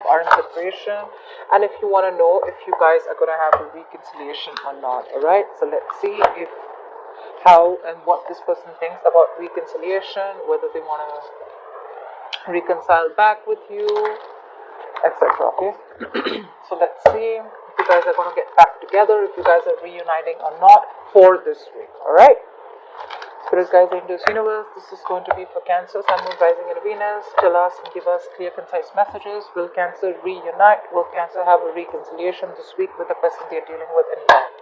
are in separation, and if you want to know if you guys are going to have a reconciliation or not. Alright, so let's see if how and what this person thinks about reconciliation, whether they want to reconcile back with you, etc. Okay, so let's see if you guys are going to get back together, if you guys are reuniting or not for this week. Alright, Spirit guides, angels, universe, this is going to be for Cancer, Sun, Moon, Rising, and Venus. Tell us and give us clear, concise messages. Will Cancer reunite? Will Cancer have a reconciliation this week with the person they're dealing with in life?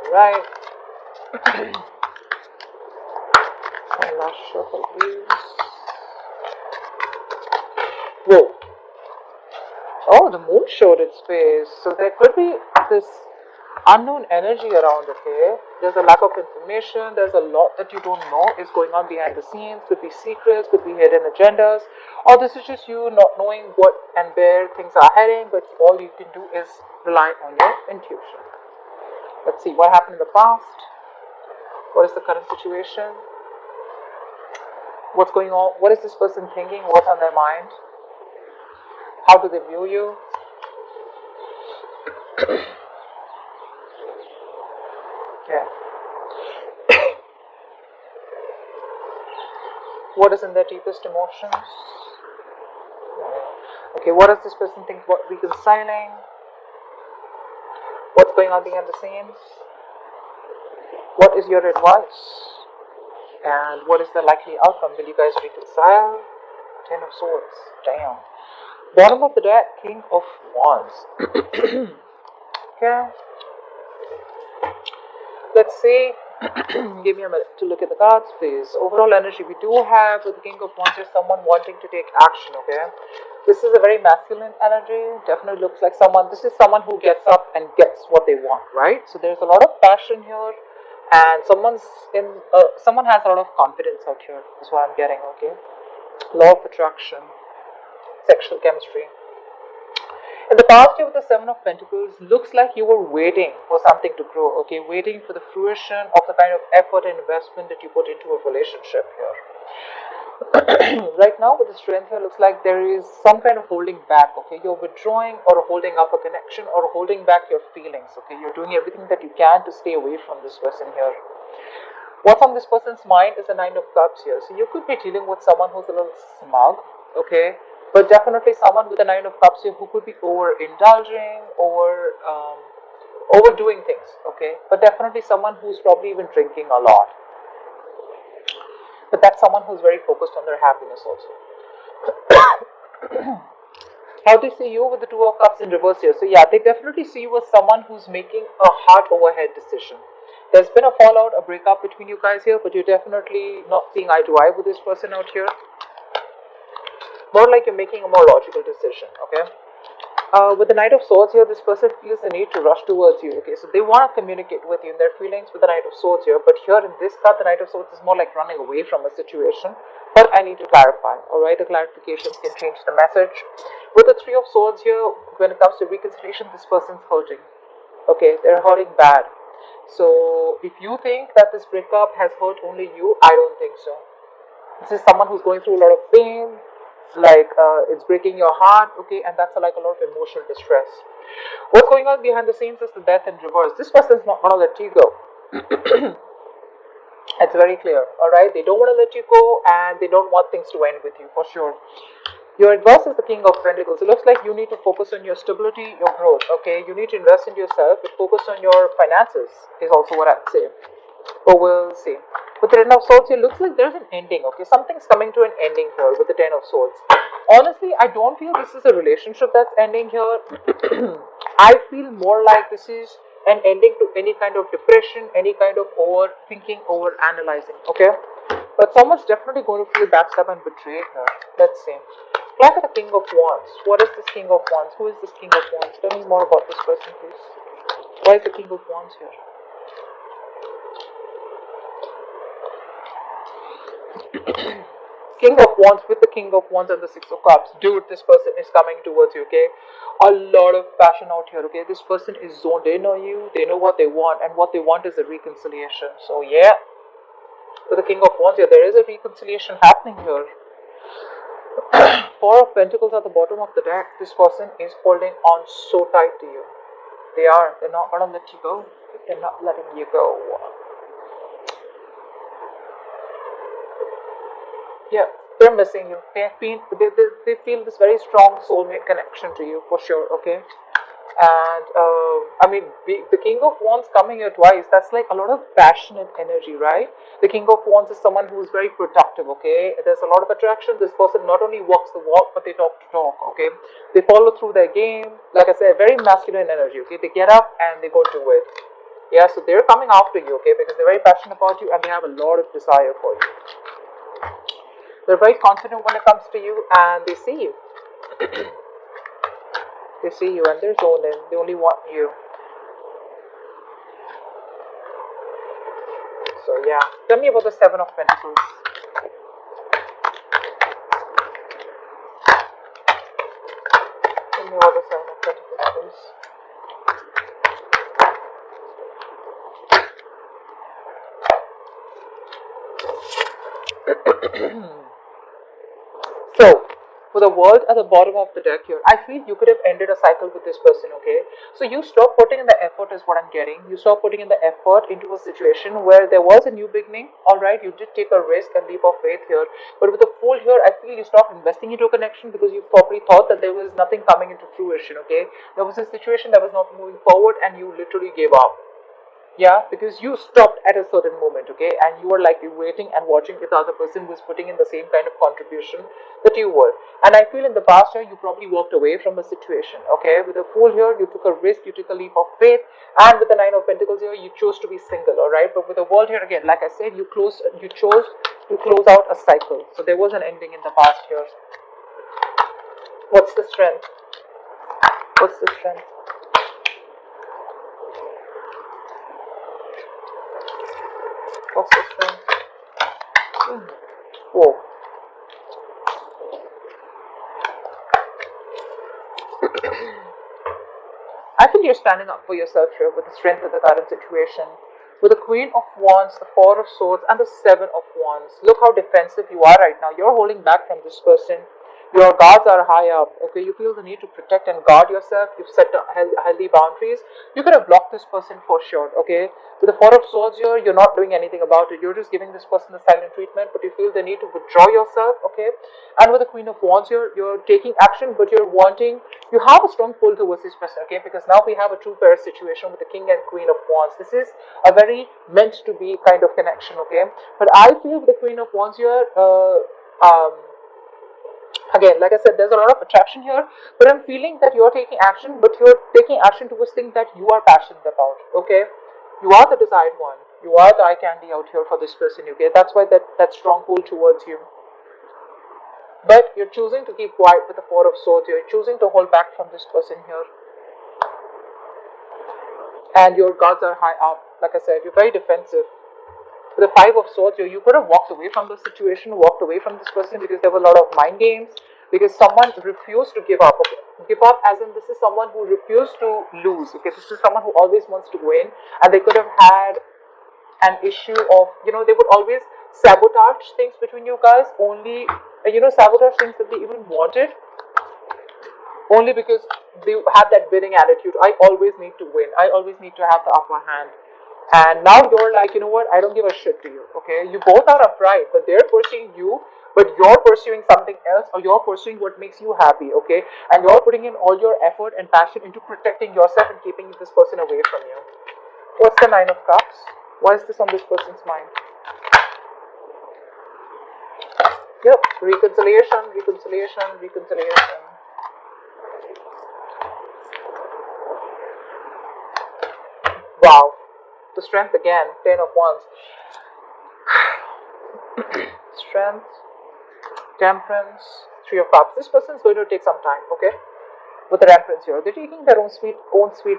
Alright. And last shuffle, please. Whoa. Oh, the moon showed its face. So there could be this unknown energy around, okay? There's a lack of information. There's a lot that you don't know is going on behind the scenes. Could be secrets, could be hidden agendas. Or this is just you not knowing what and where things are heading, but all you can do is rely on your intuition. Let's see what happened in the past. What is the current situation? What's going on? What is this person thinking? What's on their mind? How do they view you? Yeah. What is in their deepest emotions? Okay, what does this person think about reconciling? What's going on behind the scenes? What is your advice? And what is the likely outcome? Will you guys reconcile? Ten of Swords. Damn. Bottom of the deck, King of Wands. Okay. Let's see. Give me a minute to look at the cards, please. Overall energy we do have with the King of Wands is someone wanting to take action, okay? This is a very masculine energy. Definitely looks like someone, this is someone who gets up and gets what they want, right? So there's a lot of passion here, and someone has a lot of confidence out here, is what I'm getting, okay? Law of attraction, sexual chemistry. In the past year with the Seven of Pentacles, looks like you were waiting for something to grow, okay? Waiting for the fruition of the kind of effort and investment that you put into a relationship here. Right now with the strength here, looks like there is some kind of holding back, okay? You're withdrawing or holding up a connection or holding back your feelings, okay? You're doing everything that you can to stay away from this person here. What's on this person's mind is the Nine of Cups here. So you could be dealing with someone who's a little smug, okay? But definitely someone with the Nine of Cups here who could be overindulging, overdoing things, okay? But definitely someone who's probably even drinking a lot. But that's someone who's very focused on their happiness also. How do you see you with the Two of Cups in reverse here? So yeah, they definitely see you as someone who's making a heart over head decision. There's been a fallout, a breakup between you guys here, but you're definitely not seeing eye to eye with this person out here. More like you're making a more logical decision, okay? With the Knight of Swords here, this person feels the need to rush towards you, okay? So they want to communicate with you in their feelings with the Knight of Swords here, but here in this card, the Knight of Swords is more like running away from a situation. But I need to clarify, alright? The clarifications can change the message. With the Three of Swords here, when it comes to reconciliation, this person's hurting, okay? They're hurting bad. So if you think that this breakup has hurt only you, I don't think so. This is someone who's going through a lot of pain, like it's breaking your heart, okay, and that's like a lot of emotional distress. What's going on behind the scenes is the Death in reverse. This person's not gonna let you go. It's very clear, alright? They don't want to let you go, and they don't want things to end with you, for sure. Your advice is the King of Pentacles. It looks like you need to focus on your stability, your growth, okay? You need to invest in yourself, but focus on your finances is also what I'd say. But we'll see. With the Ten of Swords here, looks like there's an ending, okay? Something's coming to an ending here with the Ten of Swords. Honestly, I don't feel this is a relationship that's ending here. I feel more like this is an ending to any kind of depression, any kind of overthinking, overanalyzing, okay? But someone's definitely going to feel backstabbed and betrayed here. Let's see. Look at the King of Wands. What is this King of Wands? Who is this King of Wands? Tell me more about this person, please. Why is the King of Wands here? King of Wands with the King of Wands and the Six of Cups. Dude, this person is coming towards you, okay? A lot of passion out here, okay? This person is zoned in on you. They know what they want, and what they want is a reconciliation. So yeah, with the King of Wands here, there is a reconciliation happening here. Four of Pentacles at the bottom of the deck. This person is holding on so tight to you. They are. They're not gonna let you go. They're not letting you go. Yeah, they're missing you. They feel this very strong soulmate connection to you for sure. Okay. And I mean, the King of Wands coming here twice, that's like a lot of passionate energy, right? The King of Wands is someone who is very productive, okay? There's a lot of attraction. This person not only walks the walk, but they talk to talk, okay? They follow through their game. Like I said, very masculine energy, okay? They get up and they go do it. Yeah, so they're coming after you, okay? Because they're very passionate about you and they have a lot of desire for you. They're very confident when it comes to you and they see you. They see you and they're zoned in. They only want you. So yeah, tell me about the Seven of Pentacles. Tell me about the Seven of Pentacles, please. So, for the World at the bottom of the deck here, I feel you could have ended a cycle with this person, okay? So you stop putting in the effort is what I'm getting. You stop putting in the effort into a situation where there was a new beginning, alright? You did take a risk and leap of faith here. But with the Fool here, I feel you stopped investing into a connection because you probably thought that there was nothing coming into fruition, okay? There was a situation that was not moving forward and you literally gave up. Yeah, because you stopped at a certain moment, okay, and you were like waiting and watching if the other person was putting in the same kind of contribution that you were. And I feel in the past year you probably walked away from a situation, okay. With the Fool here, you took a risk, you took a leap of faith, and with the Nine of Pentacles here, you chose to be single, all right. But with the World here again, like I said, you chose to close out a cycle. So there was an ending in the past here. What's the strength? What's the strength? What's the strength? Whoa. I feel you're standing up for yourself here with the strength of the current situation. With the Queen of Wands, the Four of Swords, and the Seven of Wands. Look how defensive you are right now. You're holding back from this person. Your guards are high up, okay? You feel the need to protect and guard yourself. You've set healthy boundaries. You could have blocked this person for sure, okay? With the Four of Swords here, you're not doing anything about it. You're just giving this person the silent treatment, but you feel the need to withdraw yourself, okay? And with the Queen of Wands here, you're taking action, but you have a strong pull towards this person, okay? Because now we have a two pair situation with the King and Queen of Wands. This is a very meant to be kind of connection, okay? But I feel with the Queen of Wands here, again, like I said, there's a lot of attraction here, but I'm feeling that you're taking action, but you're taking action towards things that you are passionate about, okay? You are the desired one. You are the eye candy out here for this person, okay? That's why that strong pull towards you. But you're choosing to keep quiet with the Four of Swords. You're choosing to hold back from this person here. And your guards are high up. Like I said, you're very defensive. With the Five of Swords, you could have walked away from the situation, walked away from this person because there were a lot of mind games, because someone refused to give up. Okay? Give up as in this is someone who refused to lose. Okay, this is someone who always wants to win, and they could have had an issue of, they would always sabotage things between you guys, only, sabotage things that they even wanted, only because they had that winning attitude. I always need to win. I always need to have the upper hand. And now you're like, you know what, I don't give a shit to you, okay? You both are upright, but they're pursuing you, but you're pursuing something else, or you're pursuing what makes you happy, okay? And you're putting in all your effort and passion into protecting yourself and keeping this person away from you. What's the Nine of Cups? Why is this on this person's mind? Yep, reconciliation, reconciliation, reconciliation. Wow. The strength again, Ten of Wands. Strength, temperance, Three of Cups. This person is going to take some time, okay? with the Empress here. They're taking their own sweet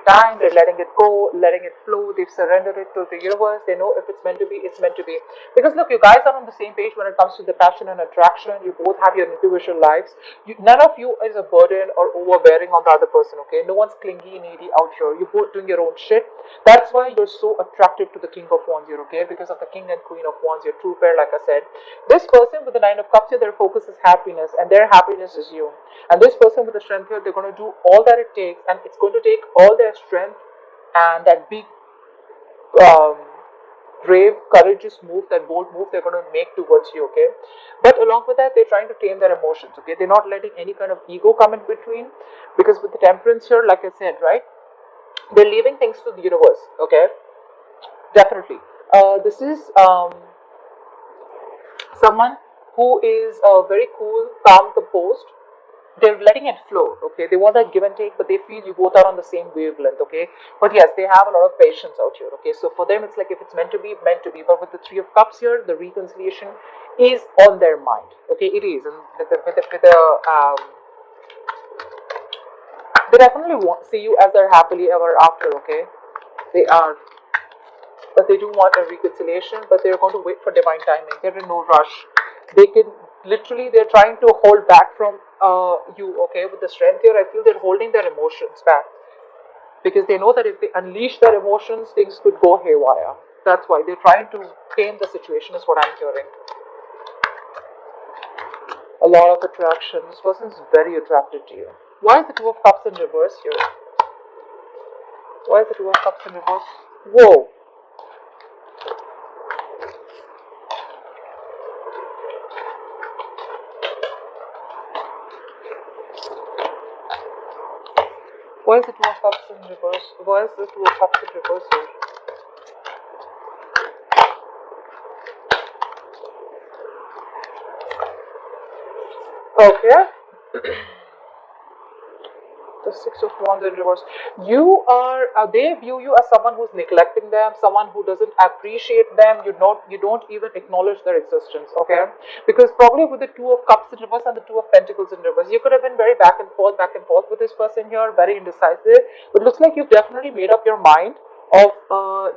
time. They're letting it go, letting it flow. They've surrendered it to the universe. They know if it's meant to be, it's meant to be. Because look, you guys are on the same page when it comes to the passion and attraction. You both have your individual lives. None of you is a burden or overbearing on the other person. Okay, no one's clingy, needy out here. You're both doing your own shit. That's why you're so attractive to the King of Wands here. Okay, because of the King and Queen of Wands, your true pair. Like I said, this person with the Nine of Cups here, their focus is happiness, and their happiness is you. And this person with the strength here, they're going to do all that it takes, and it's going to take all their strength and that big, um, brave, courageous move, that bold move they're going to make towards you, okay? But along with that, they're trying to tame their emotions, okay? They're not letting any kind of ego come in between, because with the Temperance here, like I said, right? They're leaving things to the universe, okay? Definitely. This is someone who is very cool, calm, composed. They're letting it flow, okay? They want that give and take, but they feel you both are on the same wavelength, okay? But yes, they have a lot of patience out here, okay? So for them, it's like if it's meant to be, meant to be. But with the Three of Cups here, the reconciliation is on their mind, okay? It is, and they definitely want see you as their happily ever after, okay? They are, but they do want a reconciliation, but they're going to wait for divine timing. They're in no rush. They can literally, they're trying to hold back from you, okay? With the strength here, I feel they're holding their emotions back, because they know that if they unleash their emotions, things could go haywire. That's why they're trying to tame the situation, is what I'm hearing. A lot of attraction. This person's very attracted to you. Why is the Two of Cups in reverse here? Why is the Two of Cups in reverse? Whoa. Why is the Two of Cups in reverse? Why is the Two of Cups in reverse here? Okay. The Six of Wands in reverse. You are, they view you as someone who's neglecting them, someone who doesn't appreciate them. You don't even acknowledge their existence, okay? Because probably with the Two of Cups in reverse and the Two of Pentacles in reverse, you could have been very back and forth with this person here, very indecisive. But looks like you've definitely made up your mind of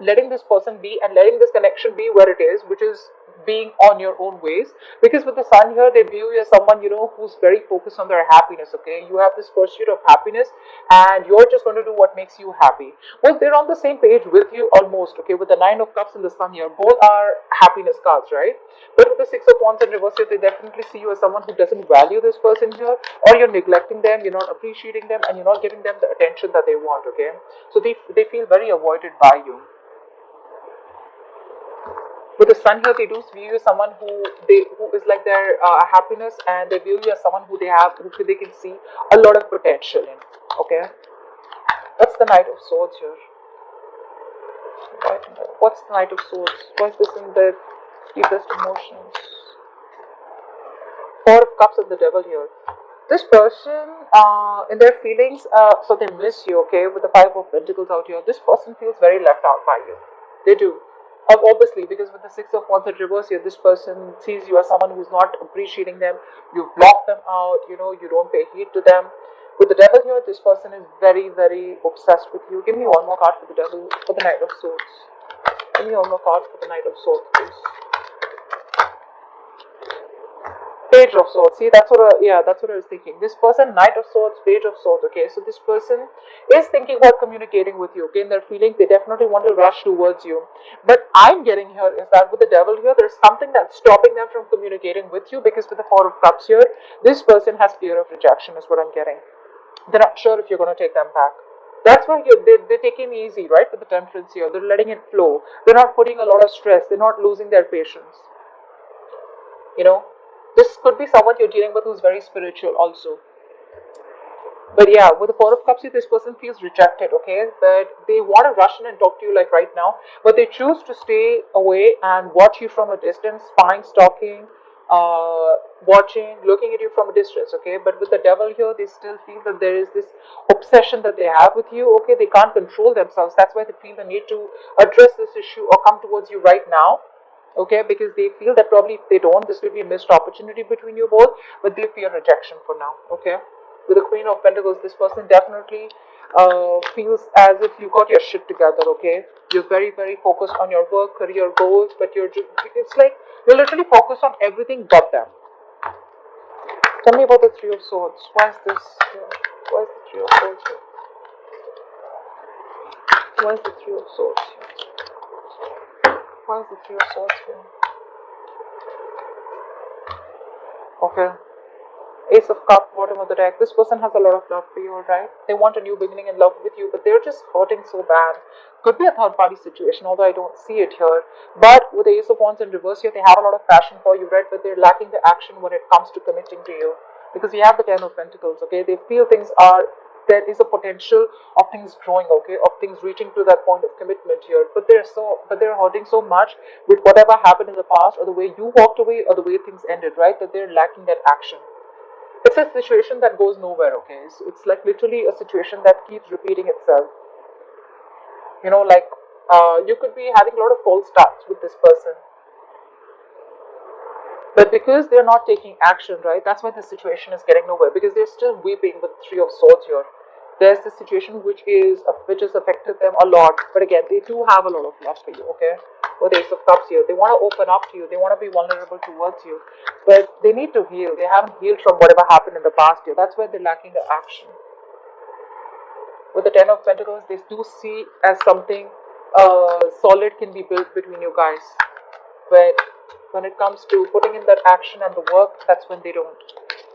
letting this person be and letting this connection be where it is, which is being on your own ways. Because with the Sun here, they view you as someone, who's very focused on their happiness, okay? You have this pursuit of happiness, and you're just going to do what makes you happy. Well, they're on the same page with you almost, okay? With the Nine of Cups and the Sun here, both are happiness cards, right? But with the Six of Wands in reverse here, they definitely see you as someone who doesn't value this person here, or you're neglecting them, you're not appreciating them, and you're not giving them the attention that they want, okay? So they feel very avoided by you. With the Sun here, they do view you as someone who is like their happiness, and they view you as someone who they can see a lot of potential in. Okay, that's the Knight of Swords here. Right. What's the Knight of Swords? What's this in the deepest emotions? Four of Cups and the Devil here. This person, in their feelings, so they miss you. Okay, with the Five of Pentacles out here, this person feels very left out by you. They do. Obviously, because with the Six of Wands in reverse here, this person sees you as someone who's not appreciating them. You've blocked them out, you don't pay heed to them. With the Devil here, this person is very, very obsessed with you. Give me one more card for the Devil, for the Knight of Swords. Give me one more card for the Knight of Swords, please. Page of Swords. See, that's what I was thinking. This person, Knight of Swords, Page of Swords. Okay, so this person is thinking about communicating with you. Okay, in their feelings, they definitely want to rush towards you. But I'm getting here is that with the Devil here, there's something that's stopping them from communicating with you, because with the Four of Cups here, this person has fear of rejection, is what I'm getting. They're not sure if you're going to take them back. That's why they're taking it easy, right? With the Temperance here, they're letting it flow. They're not putting a lot of stress. They're not losing their patience. This could be someone you're dealing with who's very spiritual also. But yeah, with the Four of Cups, this person feels rejected, okay? But they want to rush in and talk to you like right now, but they choose to stay away and watch you from a distance, spying, stalking, watching, looking at you from a distance, okay? But with the Devil here, they still feel that there is this obsession that they have with you, okay? They can't control themselves. That's why they feel the need to address this issue or come towards you right now. Okay, because they feel that probably if they don't, this will be a missed opportunity between you both, but they fear rejection for now. Okay, With the Queen of Pentacles, this person definitely feels as if you got your shit together, okay? You're very, very focused on your work, career goals, but it's like you're literally focused on everything but them. Tell me about the Three of Swords. Why is this here? Why is the Three of Swords here? Why is the Three of Swords here? Why is the Three of Swords here? Okay. Ace of Cups, bottom of the deck. This person has a lot of love for you, right? They want a new beginning in love with you, but they're just hurting so bad. Could be a third party situation, although I don't see it here. But with the Ace of Wands in reverse here, they have a lot of passion for you, right? But they're lacking the action when it comes to committing to you. Because we have the Ten of Pentacles, okay? They feel there is a potential of things growing, okay? Of things reaching to that point of commitment here. But they're hurting so much with whatever happened in the past, or the way you walked away, or the way things ended, right? That they're lacking that action. It's a situation that goes nowhere, okay? So it's like literally a situation that keeps repeating itself. You know, like you could be having a lot of false starts with this person. But because they're not taking action, right, that's why the situation is getting nowhere. Because they're still weeping with Three of Swords here. There's this situation which has affected them a lot. But again, they do have a lot of love for you, okay? With Ace of Cups here, they want to open up to you. They want to be vulnerable towards you. But they need to heal. They haven't healed from whatever happened in the past year. That's why they're lacking the action. With the Ten of Pentacles, they do see as something solid can be built between you guys. But when it comes to putting in that action and the work, that's when they don't.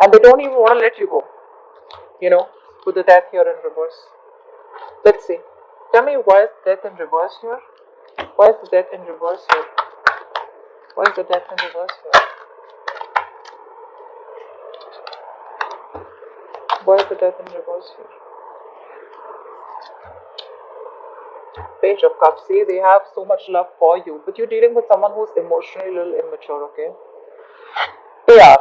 And they don't even want to let you go. You know, with the Death here in reverse. Let's see. Tell me, why is Death in reverse here? Why is the Death in reverse here? Why is the Death in reverse here? Why is the Death in reverse here? Page of Cups. See, they have so much love for you, but you're dealing with someone who's emotionally a little immature, okay? They are.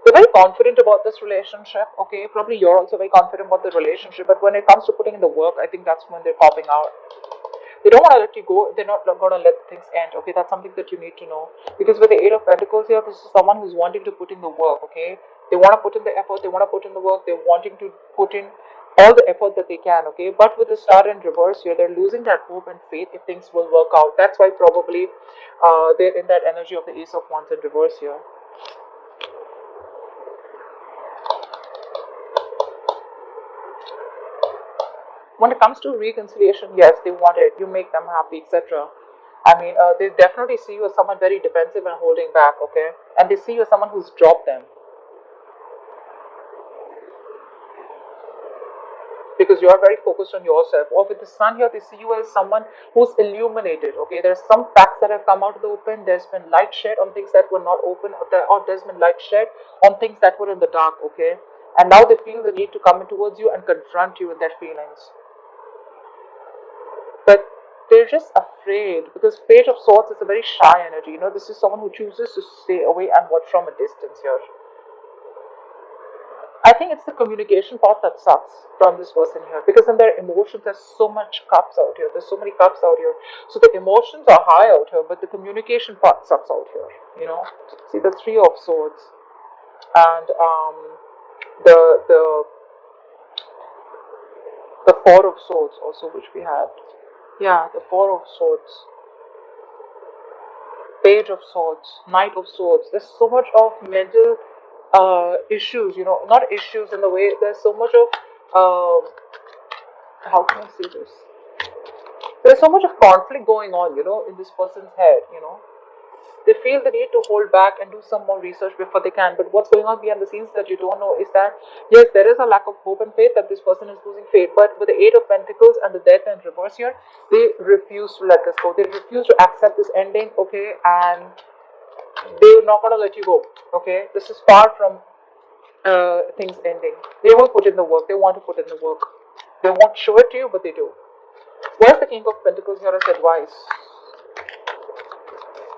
They're very confident about this relationship, okay? Probably you're also very confident about the relationship, but when it comes to putting in the work, I think that's when they're popping out. They don't want to let you go. They're not going to let things end, okay? That's something that you need to know. Because with the Eight of Pentacles here, this is someone who's wanting to put in the work, okay? They want to put in the effort. They want to put in the work. They're wanting to put in all the effort that they can, okay? But with the Star in reverse here, they're losing that hope and faith if things will work out. That's why probably they're in that energy of the Ace of Wands in reverse here. When it comes to reconciliation, yes, they want it. You make them happy, etc. I mean, they definitely see you as someone very defensive and holding back, okay? And they see you as someone who's dropped them. Because you are very focused on yourself. Or with the Sun here, they see you as someone who's illuminated, okay? There's some facts that have come out of the open. There's been light shed on things that were not open, or there's been light shed on things that were in the dark, okay? And now they feel the need to come in towards you and confront you with their feelings. But they're just afraid, because Page of Swords is a very shy energy. You know, this is someone who chooses to stay away and watch from a distance here. I think it's the communication part that sucks from this person here, because in their emotions, there's so much cups out here. There's so many cups out here. So the emotions are high out here, but the communication part sucks out here. You know, see the Three of Swords and the Four of Swords also, which we had. Yeah, the Four of Swords, Page of Swords, Knight of Swords. There's so much of mental issues, you know, not issues in the way, there's so much of, how can I say this? There's so much of conflict going on, you know, in this person's head, you know. They feel the need to hold back and do some more research before they can. But what's going on behind the scenes that you don't know is that, yes, there is a lack of hope and faith, that this person is losing faith. But with the Eight of Pentacles and the Death in reverse here, they refuse to let this go. They refuse to accept this ending, okay? And they're not going to let you go, okay? This is far from things ending. They will put in the work. They want to put in the work. They won't show it to you, but they do. Where's the King of Pentacles here as advice?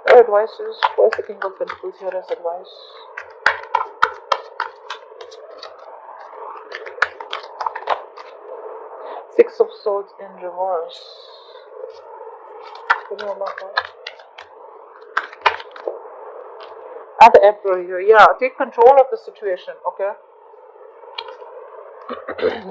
Their advice is, where's the King of Pentacles here as advice? Six of Swords in reverse. Give me one more card. And the Emperor here. Yeah, take control of the situation, okay?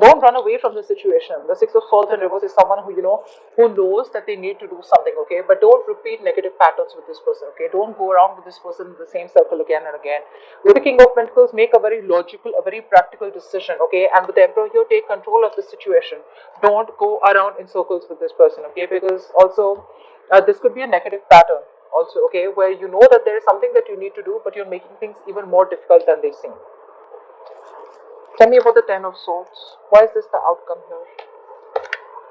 Don't run away from the situation. The Six of Swords in reverse is someone who, who knows that they need to do something, okay? But don't repeat negative patterns with this person, okay? Don't go around with this person in the same circle again and again. With the King of Pentacles, make a very logical, a very practical decision, okay? And with the Emperor here, take control of the situation. Don't go around in circles with this person, okay? Because also, this could be a negative pattern also, okay? Where you know that there is something that you need to do, but you're making things even more difficult than they seem. Tell me about the Ten of Swords. Why is this the outcome here?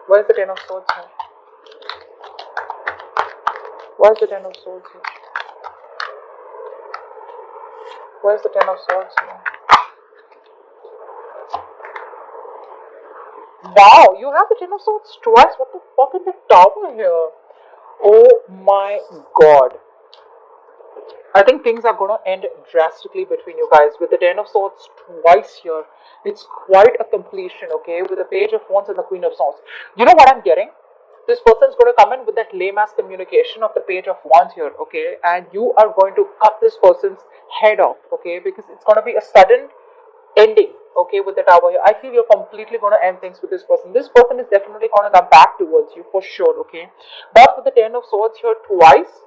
Why is the Ten of Swords here? Why is the Ten of Swords here? Why is the Ten of Swords here? Wow, you have the Ten of Swords twice. What the fuck is the Tower here? Oh my god. I think things are going to end drastically between you guys. With the Ten of Swords twice here, it's quite a completion, okay? With the Page of Wands and the Queen of Swords. You know what I'm getting? This person's going to come in with that lame-ass communication of the Page of Wands here, okay? And you are going to cut this person's head off, okay? Because it's going to be a sudden ending, okay, with the Tower here. I feel you're completely going to end things with this person. This person is definitely going to come back towards you, for sure, okay? But with the Ten of Swords here twice,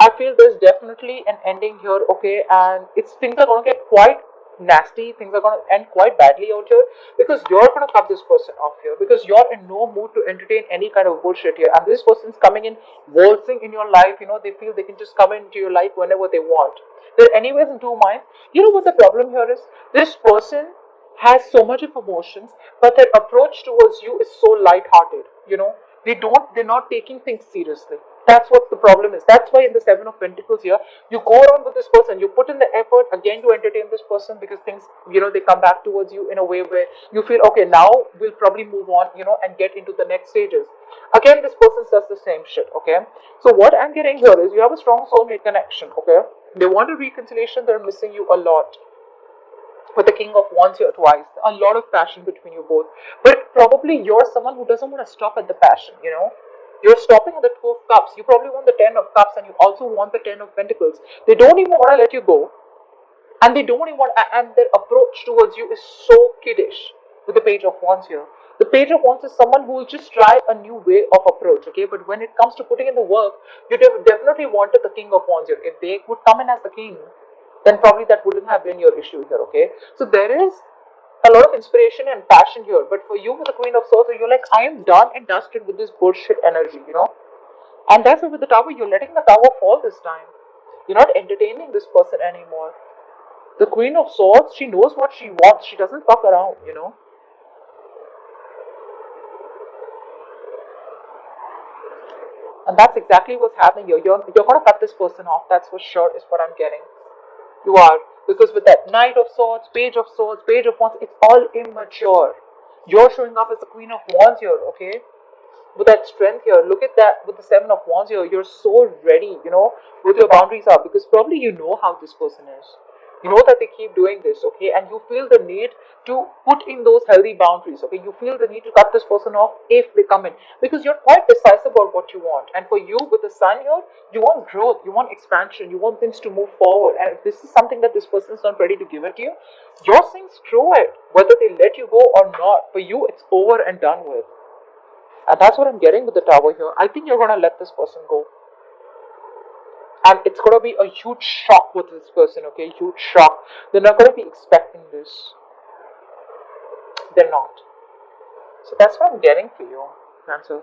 I feel there's definitely an ending here, okay, and things are going to get quite nasty, things are going to end quite badly out here, because you're going to cut this person off here, because you're in no mood to entertain any kind of bullshit here, and this person's coming in, waltzing in your life, they feel they can just come into your life whenever they want. They're anyways in two minds. You know what the problem here is? This person has so much of emotions, but their approach towards you is so light-hearted, they're not taking things seriously. That's what the problem is. That's why in the Seven of Pentacles here, you go around with this person, you put in the effort again to entertain this person, because things, they come back towards you in a way where you feel, okay, now we'll probably move on, and get into the next stages. Again, this person does the same shit, okay? So what I'm getting here is you have a strong soulmate connection, okay? They want a reconciliation, they're missing you a lot. With the King of Wands here twice, a lot of passion between you both. But probably you're someone who doesn't want to stop at the passion, You're stopping at the Two of Cups. You probably want the Ten of Cups and you also want the Ten of Pentacles. They don't even want to let you go. And they don't even want, and their approach towards you is so kiddish with the Page of Wands here. The Page of Wands is someone who will just try a new way of approach, okay? But when it comes to putting in the work, you definitely wanted the King of Wands here. If they would come in as the king, then probably that wouldn't have been your issue here, okay? So there is a lot of inspiration and passion here, but for you with the Queen of Swords, you're like, I am done and dusted with this bullshit energy, And that's why with the Tower, you're letting the Tower fall this time. You're not entertaining this person anymore. The Queen of Swords, she knows what she wants. She doesn't fuck around, And that's exactly what's happening here. You're going to cut this person off. That's for sure, is what I'm getting. You are. Because with that Knight of Swords, Page of Wands, it's all immature. You're showing up as the Queen of Wands here, okay? With that strength here, look at that with the Seven of Wands here. You're so ready, with your boundaries up, because probably you know how this person is. You know that they keep doing this, okay? And you feel the need to put in those healthy boundaries, okay? You feel the need to cut this person off if they come in, because you're quite decisive about what you want. And for you with the Sun here, you want growth, you want expansion, you want things to move forward. And if this is something that this person is not ready to give it to you, you're saying screw it. Whether they let you go or not, for you it's over and done with. And that's what I'm getting with the Tower here. I think you're going to let this person go. And it's going to be a huge shock with this person, okay? Huge shock. They're not going to be expecting this. They're not. So that's what I'm getting for you, Cancer.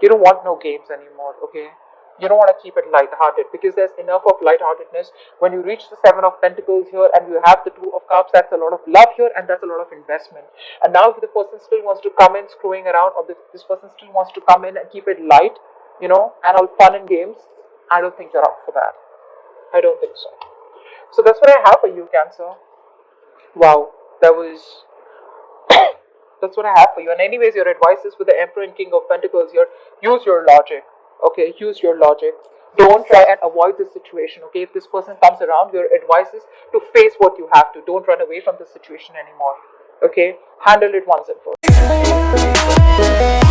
You don't want no games anymore, okay? You don't want to keep it light-hearted, because there's enough of light-heartedness. When you reach the Seven of Pentacles here and you have the Two of Cups, that's a lot of love here and that's a lot of investment. And now if the person still wants to come in screwing around, or this person still wants to come in and keep it light, and all fun and games, I don't think you're up for that. I don't think so. So that's what I have for you, Cancer. Wow, that was... that's what I have for you. And anyways, your advice is with the Emperor and King of Pentacles here, use your logic. Okay, use your logic. Don't try and avoid this situation, okay? If this person comes around, your advice is to face what you have to. Don't run away from the situation anymore, okay? Handle it once and for all.